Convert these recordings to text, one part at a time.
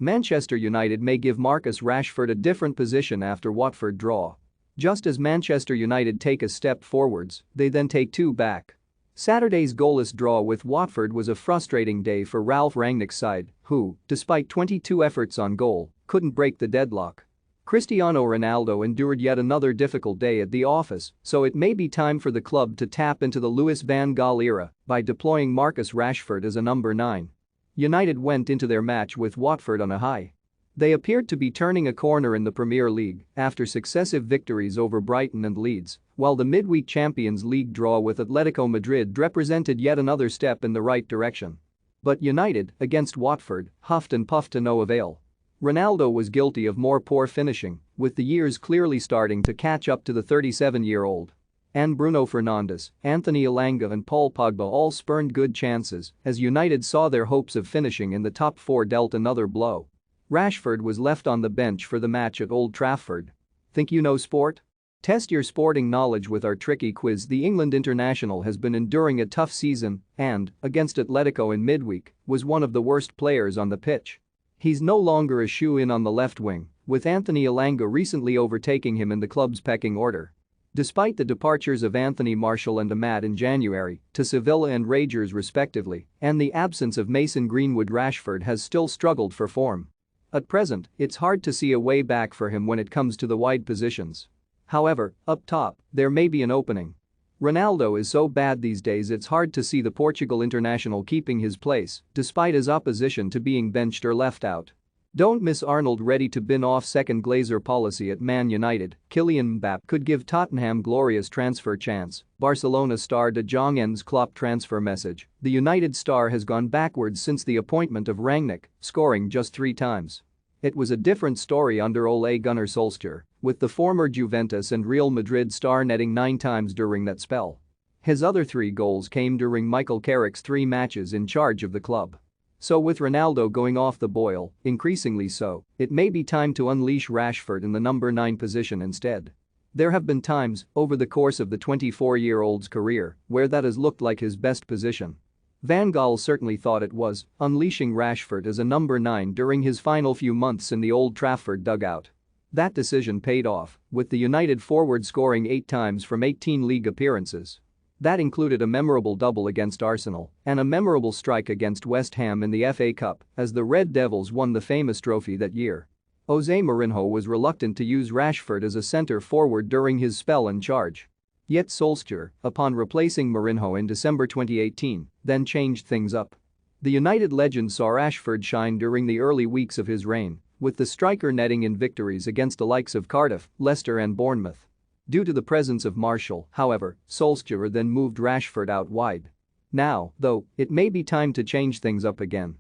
Manchester United may give Marcus Rashford a different position after Watford draw. Just as Manchester United take a step forwards, they then take two back. Saturday's goalless draw with Watford was a frustrating day for Ralph Rangnick's side, who, despite 22 efforts on goal, couldn't break the deadlock. Cristiano Ronaldo endured yet another difficult day at the office, so it may be time for the club to tap into the Louis van Gaal era by deploying Marcus Rashford as a number 9. United went into their match with Watford on a high. They appeared to be turning a corner in the Premier League after successive victories over Brighton and Leeds, while the midweek Champions League draw with Atletico Madrid represented yet another step in the right direction. But United, against Watford, huffed and puffed to no avail. Ronaldo was guilty of more poor finishing, with the years clearly starting to catch up to the 37-year-old. And Bruno Fernandes, Anthony Elanga and Paul Pogba all spurned good chances as United saw their hopes of finishing in the top four dealt another blow. Rashford was left on the bench for the match at Old Trafford. Think you know sport? Test your sporting knowledge with our tricky quiz. The England international has been enduring a tough season and, against Atletico in midweek, was one of the worst players on the pitch. He's no longer a shoe-in on the left wing, with Anthony Elanga recently overtaking him in the club's pecking order. Despite the departures of Anthony Martial and Ahmad in January to Sevilla and Rangers respectively, and the absence of Mason Greenwood, Rashford has still struggled for form. At present, it's hard to see a way back for him when it comes to the wide positions. However, up top, there may be an opening. Ronaldo is so bad these days it's hard to see the Portugal international keeping his place despite his opposition to being benched or left out. Don't miss Arnold ready to bin off second Glazer policy at Man United. Kylian Mbappe could give Tottenham glorious transfer chance. Barcelona star De Jong ends Klopp transfer message. The United star has gone backwards since the appointment of Rangnick, scoring just 3 times. It was a different story under Ole Gunnar Solskjaer, with the former Juventus and Real Madrid star netting 9 times during that spell. His other 3 goals came during Michael Carrick's 3 matches in charge of the club. So with Ronaldo going off the boil, increasingly so, it may be time to unleash Rashford in the number 9 position instead. There have been times, over the course of the 24-year-old's career, where that has looked like his best position. Van Gaal certainly thought it was, unleashing Rashford as a number 9 during his final few months in the Old Trafford dugout. That decision paid off, with the United forward scoring 8 times from 18 league appearances. That included a memorable double against Arsenal and a memorable strike against West Ham in the FA Cup as the Red Devils won the famous trophy that year. Jose Mourinho was reluctant to use Rashford as a centre forward during his spell in charge. Yet Solskjaer, upon replacing Mourinho in December 2018, then changed things up. The United legend saw Rashford shine during the early weeks of his reign, with the striker netting in victories against the likes of Cardiff, Leicester and Bournemouth. Due to the presence of Martial, however, Solskjaer then moved Rashford out wide. Now, though, it may be time to change things up again.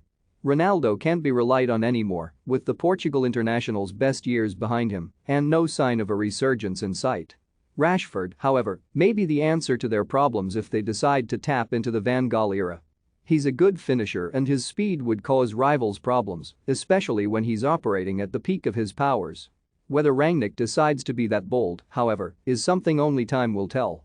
Ronaldo can't be relied on anymore, with the Portugal international's best years behind him and no sign of a resurgence in sight. Rashford, however, may be the answer to their problems if they decide to tap into the Van Gaal era. He's a good finisher and his speed would cause rivals problems, especially when he's operating at the peak of his powers. Whether Rangnick decides to be that bold, however, is something only time will tell.